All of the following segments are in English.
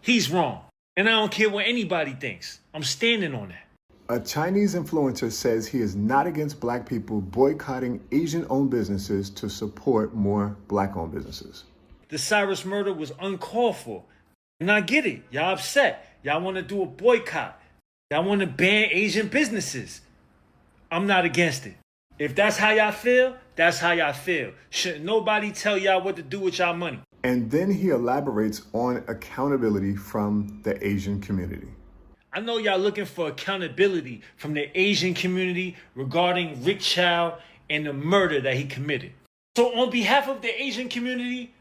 he's wrong. And I don't care what anybody thinks. I'm standing on that. A Chinese influencer says he is not against black people boycotting Asian-owned businesses to support more black-owned businesses. The Cyrus murder was uncalled for. And I get it. Y'all upset. Y'all want to do a boycott. Y'all want to ban Asian businesses. I'm not against it. If that's how y'all feel, that's how y'all feel. Shouldn't nobody tell y'all what to do with y'all money. And then he elaborates on accountability from the Asian community. I know y'all looking for accountability from the Asian community regarding Rick Chow and the murder that he committed. So on behalf of the Asian community,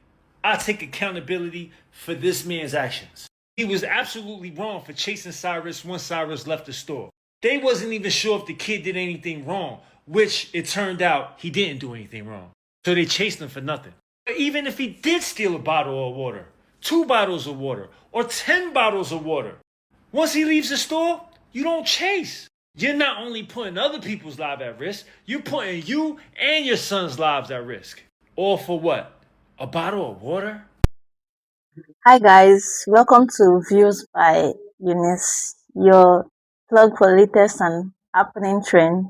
I take accountability for this man's actions. He was absolutely wrong for chasing Cyrus once Cyrus left the store. They wasn't even sure if the kid did anything wrong, which it turned out he didn't do anything wrong. So they chased him for nothing. But even if he did steal a bottle of water, 2 bottles of water, or 10 bottles of water, once he leaves the store, you don't chase. You're not only putting other people's lives at risk, you're putting you and your son's lives at risk. All for what? A bottle of water? Hi guys, welcome to Views by Eunice, your plug for latest and happening trend.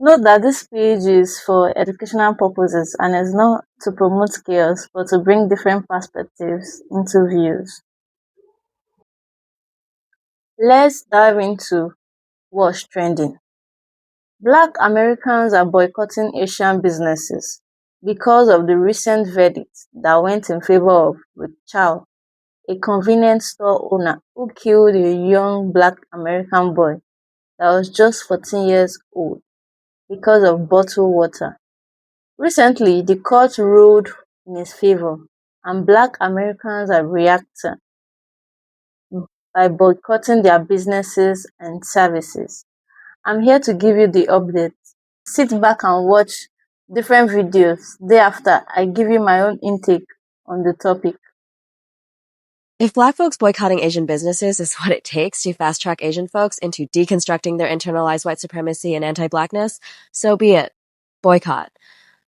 Note that this page is for educational purposes and is not to promote chaos but to bring different perspectives into views. Let's dive into what's trending. Black Americans are boycotting Asian businesses because of the recent verdict that went in favor of Rick Chow, a convenience store owner who killed a young Black American boy that was just 14 years old because of bottled water. Recently, the court ruled in his favor, and Black Americans are reacting by boycotting their businesses and services. I'm here to give you the update. Sit back and watch different videos. Thereafter, I give you my own intake on the topic. If Black folks boycotting Asian businesses is what it takes to fast-track Asian folks into deconstructing their internalized white supremacy and anti-Blackness, so be it. Boycott.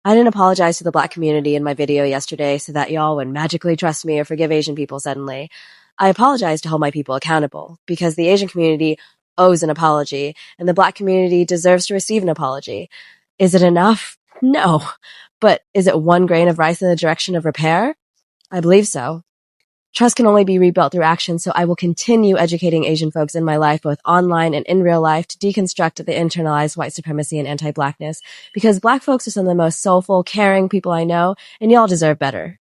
I didn't apologize to the Black community in my video yesterday so that y'all would magically trust me or forgive Asian people suddenly. I apologized to hold my people accountable, because the Asian community owes an apology, and the Black community deserves to receive an apology. Is it enough? No. But is it one grain of rice in the direction of repair? I believe so. Trust can only be rebuilt through action, so I will continue educating Asian folks in my life, both online and in real life, to deconstruct the internalized white supremacy and anti-Blackness, because Black folks are some of the most soulful, caring people I know, and y'all deserve better.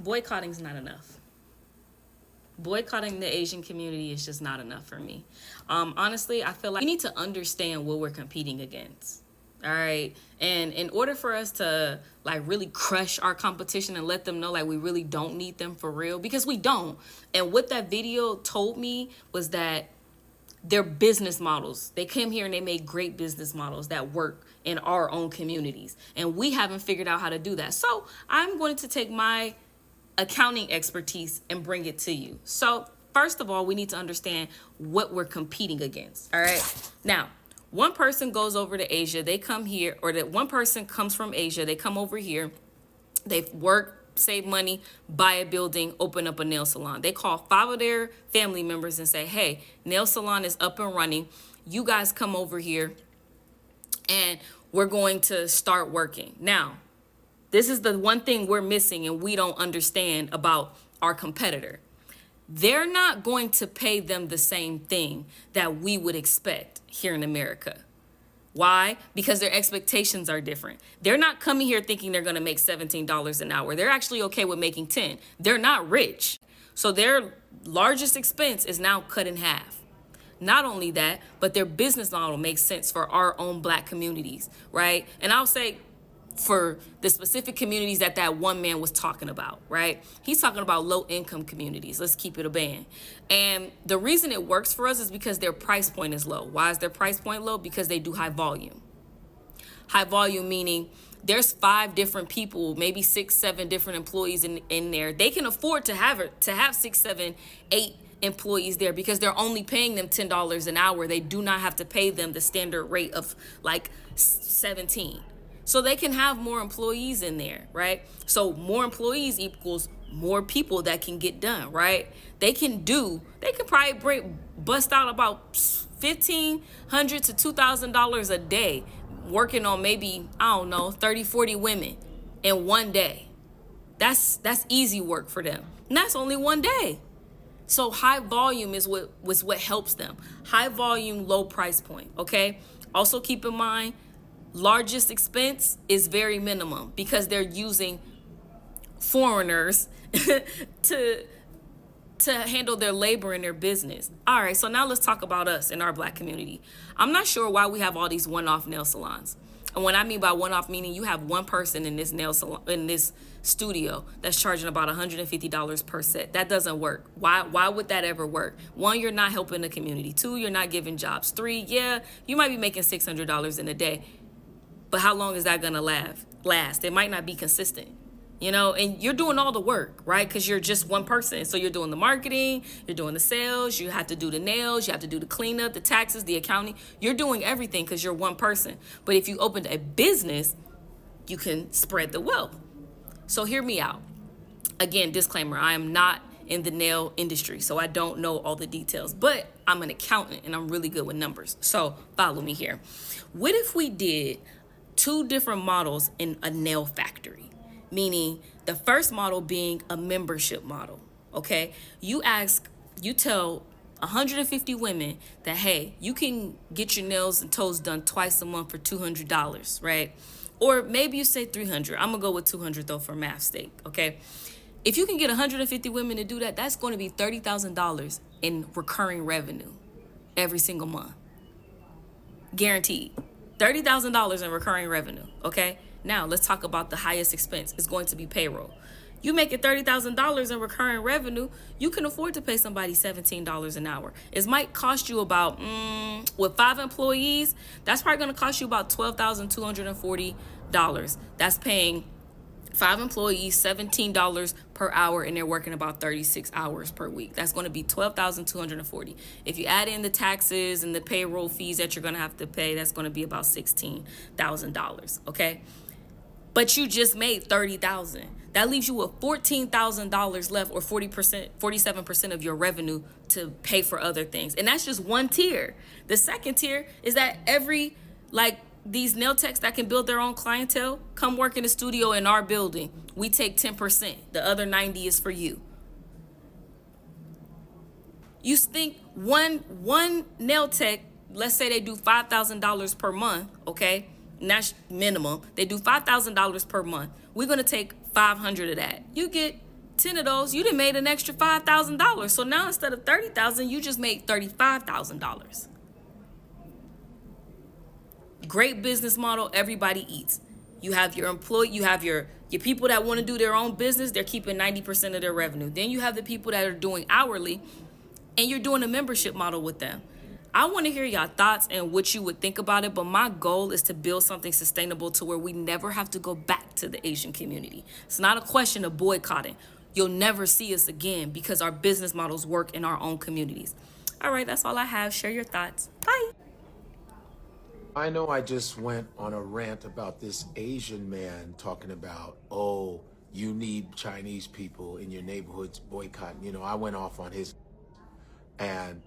Boycotting's not enough. Boycotting the Asian community is just not enough for me. Honestly, I feel like we need to understand what we're competing against. All right. And in order for us to really crush our competition and let them know we really don't need them for real, because we don't. And what that video told me was that their business models, they came here and they made great business models that work in our own communities. And we haven't figured out how to do that. So I'm going to take my accounting expertise and bring it to you. So first of all, we need to understand what we're competing against. All right. Now, one person goes over to Asia, they come here, or that one person comes from Asia, they come over here, they work, save money, buy a building, open up a nail salon. They call 5 of their family members and say, hey, nail salon is up and running. You guys come over here and we're going to start working. Now, this is the one thing we're missing and we don't understand about our competitor. They're not going to pay them the same thing that we would expect here in America. Why? Because their expectations are different. They're not coming here thinking they're going to make $17 an hour. They're actually okay with making 10. They're not rich. So their largest expense is now cut in half. Not only that, but their business model makes sense for our own Black communities, right? And I'll say for the specific communities that one man was talking about, right? He's talking about low-income communities. Let's keep it a band. And the reason it works for us is because their price point is low. Why is their price point low? Because they do high volume. High volume meaning there's 5 different people, maybe 6, 7 different employees in there. They can afford to have 6, 7, 8 employees there because they're only paying them $10 an hour. They do not have to pay them the standard rate of 17. So they can have more employees in there, right? So more employees equals more people that can get done, right? They can probably bust out about $1,500 to $2,000 a day working on maybe, I don't know, 30, 40 women in one day. That's easy work for them. And that's only one day. So high volume is what helps them. High volume, low price point, okay? Also keep in mind, largest expense is very minimum because they're using foreigners to handle their labor in their business. All right, so now let's talk about us in our Black community. I'm not sure why we have all these one-off nail salons. And what I mean by one-off, meaning you have one person in this nail salon, in this studio, that's charging about $150 per set. That doesn't work. Why would that ever work? One, you're not helping the community. Two, you're not giving jobs. Three, yeah, you might be making $600 in a day, but how long is that gonna last? It might not be consistent. And you're doing all the work, right? Because you're just one person. So you're doing the marketing, you're doing the sales, you have to do the nails, you have to do the cleanup, the taxes, the accounting. You're doing everything because you're one person. But if you opened a business, you can spread the wealth. So hear me out. Again, disclaimer, I am not in the nail industry, so I don't know all the details, but I'm an accountant and I'm really good with numbers. So follow me here. What if we did 2 different models in a nail factory? Meaning the first model being a membership model, okay? You tell 150 women that, hey, you can get your nails and toes done twice a month for $200, right? Or maybe you say $300. I'm gonna go with $200 though for math's sake, okay? If you can get 150 women to do that, that's gonna be $30,000 in recurring revenue every single month. Guaranteed. $30,000 in recurring revenue, okay? Now, let's talk about the highest expense. It's going to be payroll. You make it $30,000 in recurring revenue, you can afford to pay somebody $17 an hour. It might cost you about, with 5 employees, that's probably going to cost you about $12,240. That's paying 5 employees, $17 per hour, and they're working about 36 hours per week. That's going to be $12,240. If you add in the taxes and the payroll fees that you're going to have to pay, that's going to be about $16,000, okay? But you just made $30,000. That leaves you with $14,000 left, or 47% of your revenue to pay for other things. And that's just one tier. The second tier is that these nail techs that can build their own clientele, come work in the studio in our building. We take 10%. The other 90 is for you. You think one nail tech, let's say they do $5,000 per month, okay? And that's minimum. They do $5,000 per month. We're going to take 500 of that. You get 10 of those, you done made an extra $5,000. So now instead of $30,000, you just made $35,000. Great business model, everybody eats. You have your employee, you have your people that want to do their own business, they're keeping 90% of their revenue. Then you have the people that are doing hourly, and you're doing a membership model with them. I want to hear y'all thoughts and what you would think about it, but my goal is to build something sustainable to where we never have to go back to the Asian community. It's not a question of boycotting. You'll never see us again because our business models work in our own communities. All right, that's all I have. Share your thoughts. Bye. I know I just went on a rant about this Asian man talking about, oh, you need Chinese people in your neighborhoods boycotting. I went off on his, and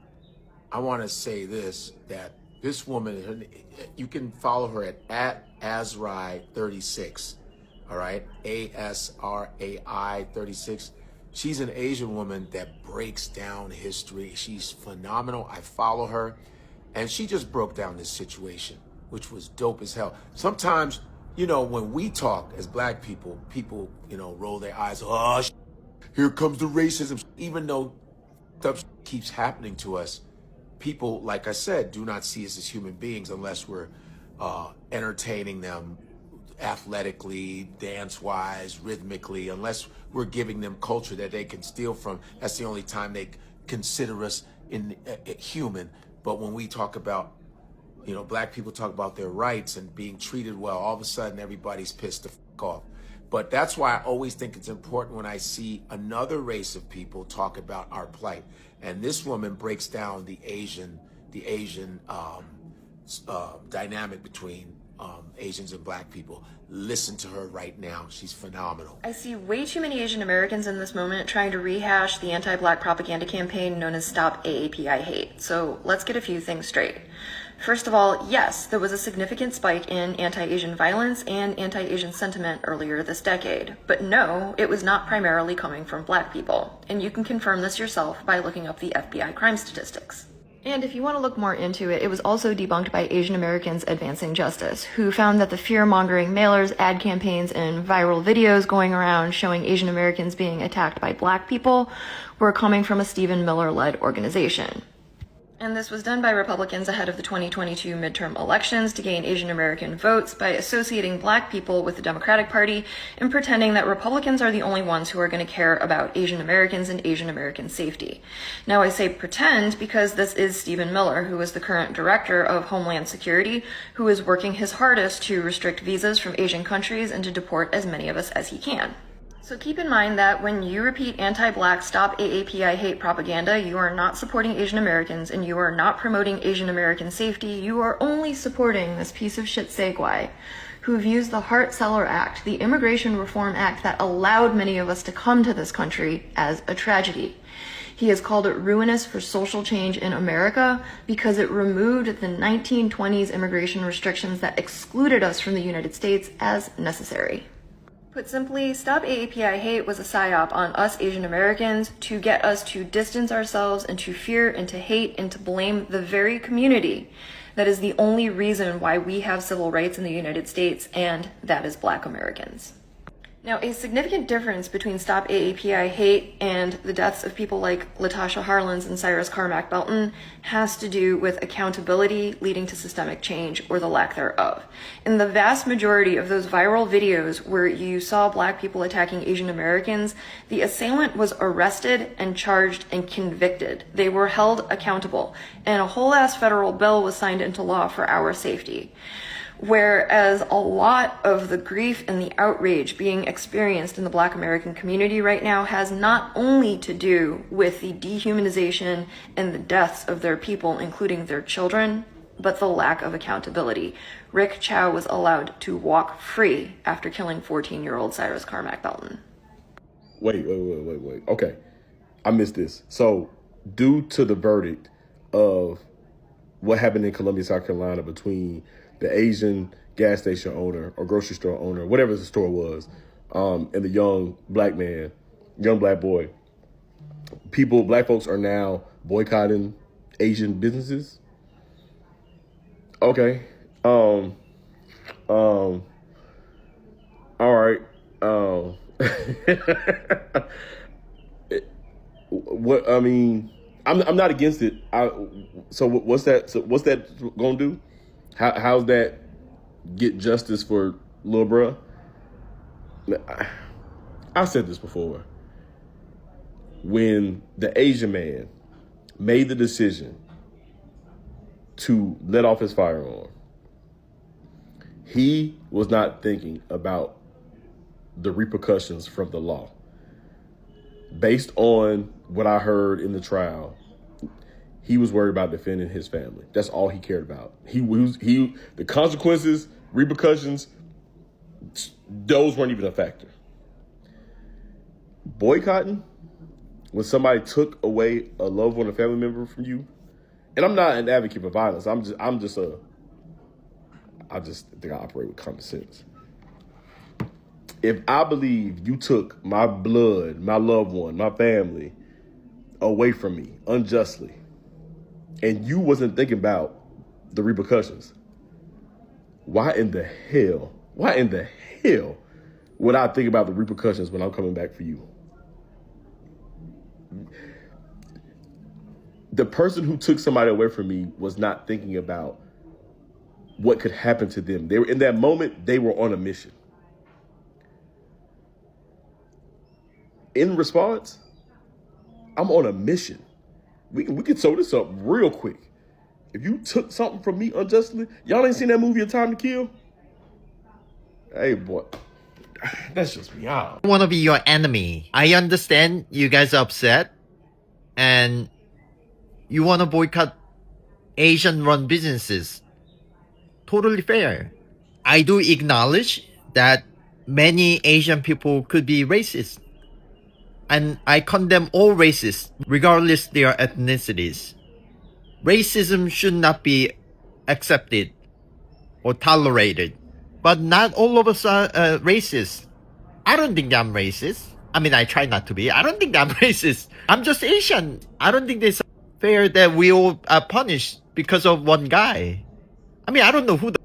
I want to say this, that this woman, you can follow her at Asrai36, all right? ASRAI 36. She's an Asian woman that breaks down history. She's phenomenal. I follow her, and she just broke down this situation, which was dope as hell. Sometimes, when we talk as Black people, roll their eyes, oh, here comes the racism. Even though stuff keeps happening to us, people, like I said, do not see us as human beings unless we're entertaining them athletically, dance-wise, rhythmically, unless we're giving them culture that they can steal from. That's the only time they consider us human. But when we talk about, Black people talk about their rights and being treated well, all of a sudden everybody's pissed the fuck off. But that's why I always think it's important when I see another race of people talk about our plight. And this woman breaks down the Asian dynamic between Asians and black people. Listen to her right now. She's phenomenal. I see way too many Asian Americans in this moment trying to rehash the anti-black propaganda campaign known as Stop AAPI Hate. So let's get a few things straight. First of all, yes, there was a significant spike in anti-Asian violence and anti-Asian sentiment earlier this decade. But no, it was not primarily coming from black people. And you can confirm this yourself by looking up the FBI crime statistics. And if you want to look more into it, it was also debunked by Asian Americans Advancing Justice, who found that the fear-mongering mailers, ad campaigns, and viral videos going around showing Asian Americans being attacked by black people were coming from a Stephen Miller-led organization. And this was done by Republicans ahead of the 2022 midterm elections to gain Asian American votes by associating black people with the Democratic Party and pretending that Republicans are the only ones who are going to care about Asian Americans and Asian American safety. Now I say pretend because this is Stephen Miller, who is the current director of Homeland Security, who is working his hardest to restrict visas from Asian countries and to deport as many of us as he can. So keep in mind that when you repeat anti-black Stop AAPI Hate propaganda, you are not supporting Asian Americans and you are not promoting Asian American safety. You are only supporting this piece of shit Segwai, who views the Hart-Celler Act, the Immigration Reform Act that allowed many of us to come to this country, as a tragedy. He has called it ruinous for social change in America because it removed the 1920s immigration restrictions that excluded us from the United States as necessary. Put simply, Stop AAPI Hate was a psyop on us Asian Americans to get us to distance ourselves and to fear and to hate and to blame the very community that is the only reason why we have civil rights in the United States, and that is Black Americans. Now, a significant difference between Stop AAPI Hate and the deaths of people like Latasha Harlins and Cyrus Carmack Belton has to do with accountability leading to systemic change, or the lack thereof. In the vast majority of those viral videos where you saw black people attacking Asian Americans, the assailant was arrested and charged and convicted. They were held accountable, and a whole ass federal bill was signed into law for our safety. Whereas a lot of the grief and the outrage being experienced in the Black American community right now has not only to do with the dehumanization and the deaths of their people, including their children, but the lack of accountability. Rick Chow was allowed to walk free after killing 14-year-old Cyrus Carmack Belton. Wait. Okay, I missed this. So, due to the verdict of what happened in Columbia, South Carolina between the Asian gas station owner or grocery store owner, whatever the store was, and the young black boy, black folks are now boycotting Asian businesses. Okay. All right. What I mean, I'm not against it. So what's that gonna do? How's that get justice for Lil Bruh? I've said this before. When the Asian man made the decision to let off his firearm, he was not thinking about the repercussions from the law. Based on what I heard in the trial, he was worried about defending his family. That's all he cared about. The consequences, repercussions, those weren't even a factor. Boycotting, when somebody took away a loved one, a family member from you, and I'm not an advocate for violence. I just think I operate with common sense. If I believe you took my blood, my loved one, my family away from me unjustly, and you wasn't thinking about the repercussions, why in the hell would I think about the repercussions when I'm coming back for you? The person who took somebody away from me was not thinking about what could happen to them. They were in that moment, they were on a mission. In response, I'm on a mission. We can sew this up real quick. If you took something from me unjustly, y'all ain't seen that movie A Time to Kill? Hey, boy, that's just me. I want to be your enemy. I understand you guys are upset and you want to boycott Asian-run businesses. Totally fair. I do acknowledge that many Asian people could be racist. And I condemn all races, regardless their ethnicities. Racism should not be accepted or tolerated. But not all of us are racist. I don't think I'm racist. I mean, I try not to be. I don't think I'm racist. I'm just Asian. I don't think it's fair that we all are punished because of one guy. I mean, I don't know who the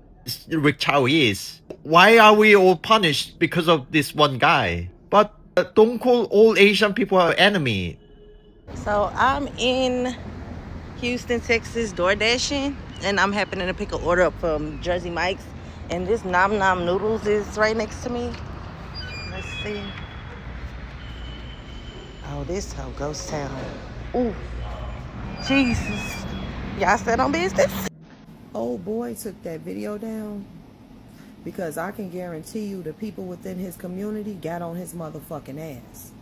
Rick Chow is. Why are we all punished because of this one guy? But don't call all Asian people our enemy. So I'm in Houston, Texas, door dashing, and I'm happening to pick an order up from Jersey Mike's, and this Nom Nom Noodles is right next to me. Let's see. Oh, this hoe ghost town. Ooh, Jesus. Y'all said on business? Old boy took that video down because I can guarantee you the people within his community got on his motherfucking ass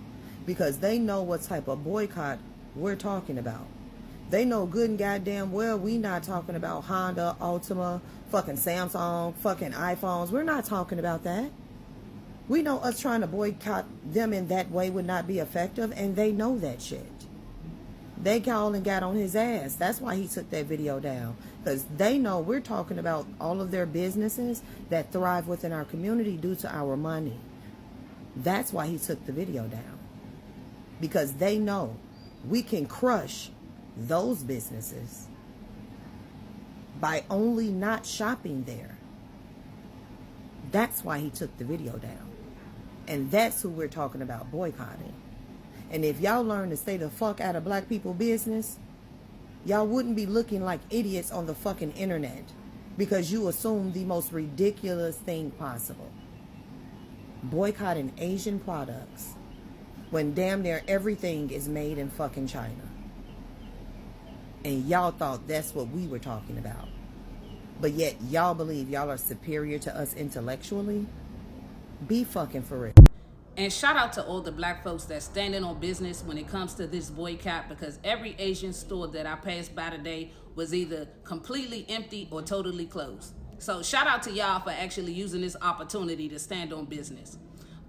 because they know what type of boycott we're talking about. They know good and goddamn well we not talking about Honda, Altima, fucking Samsung, fucking iPhones. We're not talking about that. We know us trying to boycott them in that way would not be effective, and they know that shit. They called and got on his ass. That's why he took that video down. Because they know we're talking about all of their businesses that thrive within our community due to our money. That's why he took the video down. Because they know we can crush those businesses by only not shopping there. That's why he took the video down. And that's who we're talking about boycotting. And if y'all learn to stay the fuck out of black people business, y'all wouldn't be looking like idiots on the fucking internet because you assume the most ridiculous thing possible. Boycotting Asian products when damn near everything is made in fucking China. And y'all thought that's what we were talking about. But yet y'all believe y'all are superior to us intellectually? Be fucking for real. And shout out to all the black folks that's standing on business when it comes to this boycott, because every Asian store that I passed by today was either completely empty or totally closed. So shout out to y'all for actually using this opportunity to stand on business.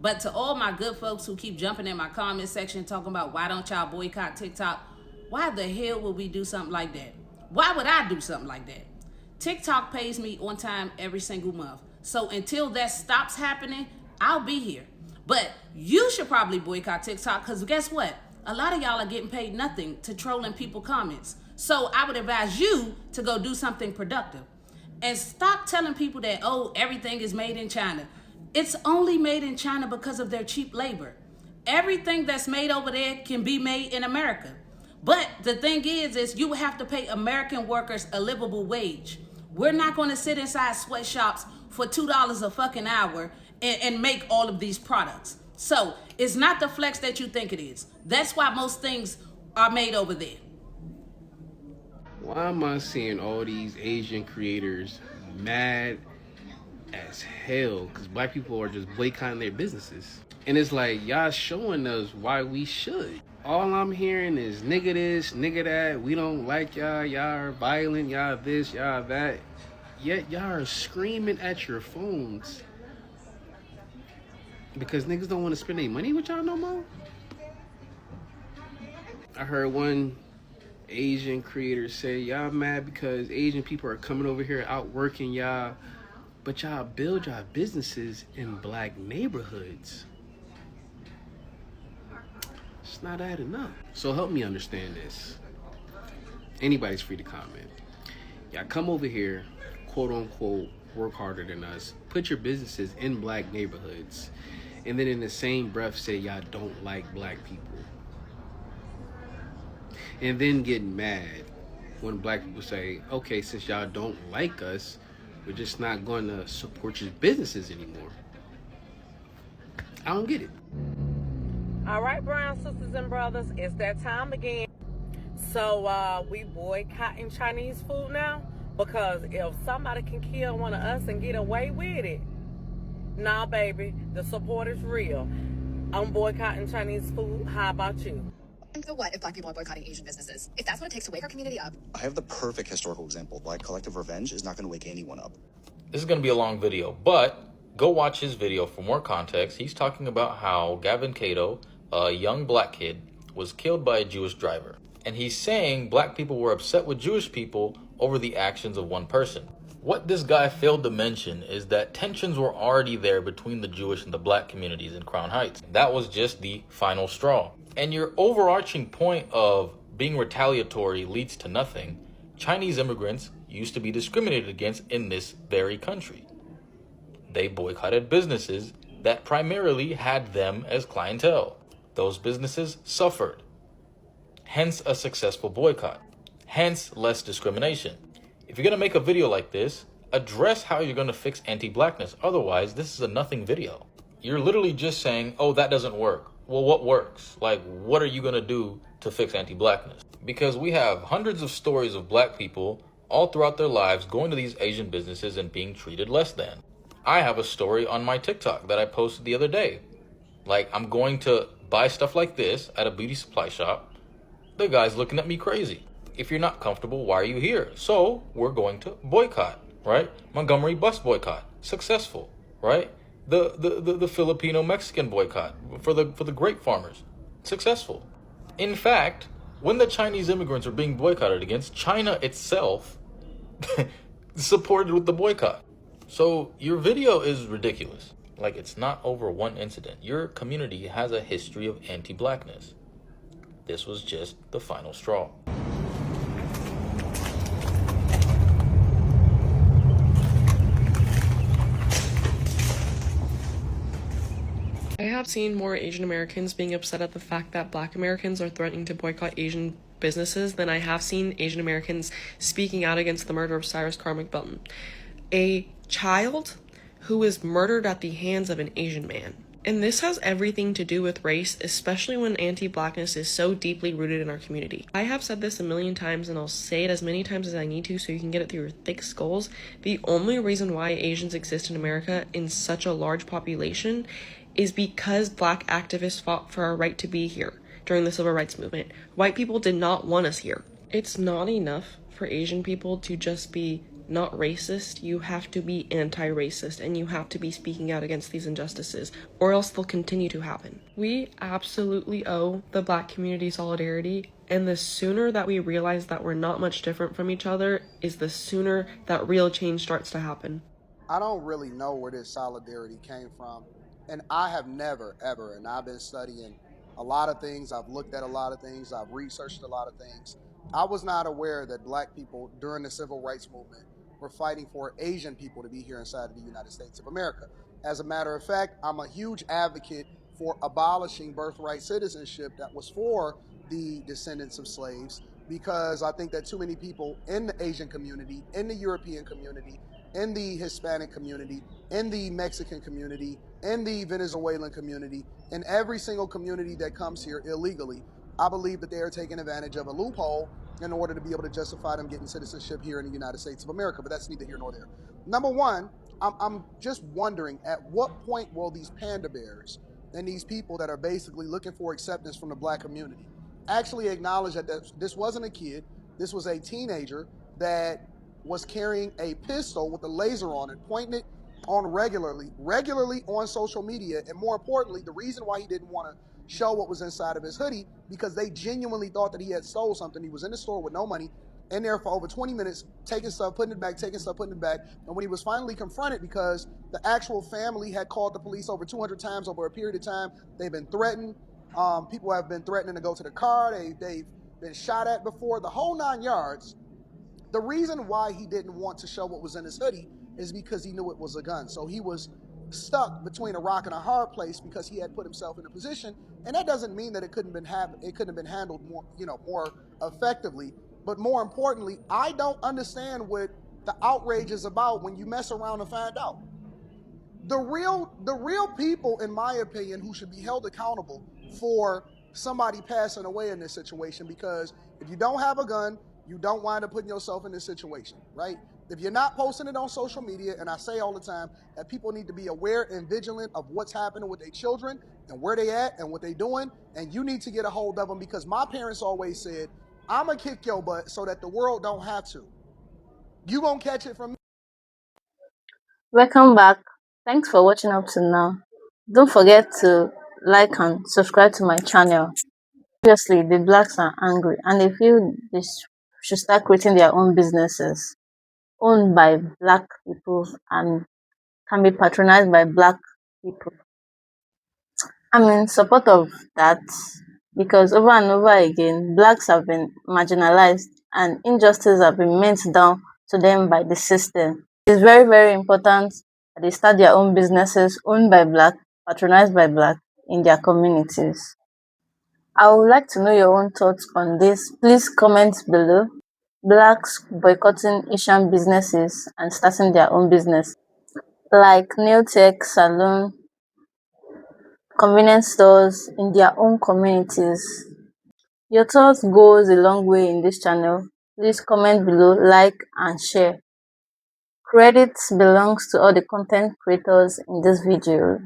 But to all my good folks who keep jumping in my comment section talking about why don't y'all boycott TikTok, why the hell would we do something like that? Why would I do something like that? TikTok pays me on time every single month. So until that stops happening, I'll be here. But you should probably boycott TikTok because guess what? A lot of y'all are getting paid nothing to trolling people's comments. So I would advise you to go do something productive. And stop telling people that, oh, everything is made in China. It's only made in China because of their cheap labor. Everything that's made over there can be made in America. But the thing is you would have to pay American workers a livable wage. We're not going to sit inside sweatshops for $2 a fucking hour and make all of these products. So it's not the flex that you think it is. That's why most things are made over there. Why am I seeing all these Asian creators mad as hell because black people are just boycotting their businesses? And it's like, y'all showing us why we should. All I'm hearing is nigga this, nigga that, we don't like y'all, y'all are violent, y'all this, y'all that. Yet y'all are screaming at your phones because niggas don't want to spend any money with y'all no more. I heard one Asian creator say, y'all mad because Asian people are coming over here out working y'all, but y'all build y'all businesses in black neighborhoods. It's not adding up. So help me understand this. Anybody's free to comment. Y'all come over here, quote unquote, work harder than us, put your businesses in black neighborhoods, and then in the same breath say y'all don't like black people. And then get mad when black people say, okay, since y'all don't like us, we're just not going to support your businesses anymore. I don't get it. All right, brown sisters and brothers, it's that time again. So we boycotting Chinese food now? Because if somebody can kill one of us and get away with it, nah, baby, the support is real. I'm boycotting Chinese food. How about you? And so what if black people are boycotting Asian businesses? If that's what it takes to wake our community up. I have the perfect historical example why collective revenge is not going to wake anyone up. This is going to be a long video, but go watch his video for more context. He's talking about how Gavin Cato, a young black kid, was killed by a Jewish driver. And he's saying black people were upset with Jewish people over the actions of one person. What this guy failed to mention is that tensions were already there between the Jewish and the black communities in Crown Heights. That was just the final straw. And your overarching point of being retaliatory leads to nothing. Chinese immigrants used to be discriminated against in this very country. They boycotted businesses that primarily had them as clientele. Those businesses suffered. Hence a successful boycott. Hence less discrimination. If you're going to make a video like this, address how you're going to fix anti-blackness. Otherwise, this is a nothing video. You're literally just saying, oh, that doesn't work. Well, what works? Like, what are you going to do to fix anti-blackness? Because we have hundreds of stories of black people all throughout their lives going to these Asian businesses and being treated less than. I have a story on my TikTok that I posted the other day. Like, I'm going to buy stuff like this at a beauty supply shop. The guy's looking at me crazy. If you're not comfortable, why are you here? So we're going to boycott, right? Montgomery bus boycott, successful, right? The Filipino Mexican boycott for the grape farmers, successful. In fact, when the Chinese immigrants were being boycotted against, China itself supported with the boycott. So your video is ridiculous. Like, it's not over one incident. Your community has a history of anti-blackness. This was just the final straw. I have seen more Asian Americans being upset at the fact that Black Americans are threatening to boycott Asian businesses than I have seen Asian Americans speaking out against the murder of Cyrus Carmick Belton, a child who was murdered at the hands of an Asian man. And this has everything to do with race, especially when anti-blackness is so deeply rooted in our community. I have said this a million times, and I'll say it as many times as I need to so you can get it through your thick skulls. The only reason why Asians exist in America in such a large population is because Black activists fought for our right to be here during the Civil Rights Movement. White people did not want us here. It's not enough for Asian people to just be not racist. You have to be anti-racist, and you have to be speaking out against these injustices, or else they'll continue to happen. We absolutely owe the Black community solidarity, and the sooner that we realize that we're not much different from each other is the sooner that real change starts to happen. I don't really know where this solidarity came from, and I have never, ever, and I've been studying a lot of things, I've looked at a lot of things, I've researched a lot of things. I was not aware that Black people during the Civil Rights Movement were fighting for Asian people to be here inside of the United States of America. As a matter of fact, I'm a huge advocate for abolishing birthright citizenship that was for the descendants of slaves, because I think that too many people in the Asian community, in the European community, in the Hispanic community, in the Mexican community, in the Venezuelan community, in every single community that comes here illegally, I believe that they are taking advantage of a loophole in order to be able to justify them getting citizenship here in the United States of America. But that's neither here nor there. Number one, I'm just wondering, at what point will these panda bears and these people that are basically looking for acceptance from the Black community actually acknowledge that this wasn't a kid, this was a teenager that was carrying a pistol with a laser on it, pointing it on regularly on social media, and more importantly, the reason why he didn't want to show what was inside of his hoodie, because they genuinely thought that he had stole something. He was in the store with no money, in there for over 20 minutes, taking stuff, putting it back, taking stuff, putting it back. And when he was finally confronted, because the actual family had called the police over 200 times over a period of time, they've been threatened. People have been threatening to go to the car. They've been shot at before, the whole 9 yards. The reason why he didn't want to show what was in his hoodie is because he knew it was a gun. So he was stuck between a rock and a hard place because he had put himself in a position, and that doesn't mean that it couldn't have been handled more effectively. But more importantly, I don't understand what the outrage is about when you mess around and find out. The real people, in my opinion, who should be held accountable for somebody passing away in this situation, because if you don't have a gun, you don't wind up putting yourself in this situation, right? If you're not posting it on social media, and I say all the time that people need to be aware and vigilant of what's happening with their children and where they at and what they doing, and you need to get a hold of them, because my parents always said, I'm gonna kick your butt so that the world don't have to. You gonna catch it from me. Welcome back. Thanks for watching up to now. Don't forget to like and subscribe to my channel. Obviously, the blacks are angry and they feel they should start creating their own businesses owned by black people and can be patronized by black people. I'm in support of that because over and over again, blacks have been marginalized and injustice have been meant down to them by the system. It's very, very important that they start their own businesses owned by black, patronized by black in their communities. I would like to know your own thoughts on this. Please comment below. Blacks boycotting Asian businesses and starting their own business like nail tech, salon, convenience stores in their own communities. Your thoughts goes a long way in this channel. Please comment below, like and share. Credit belongs to all the content creators in this video.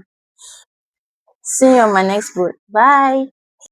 See you on my next video. Bye.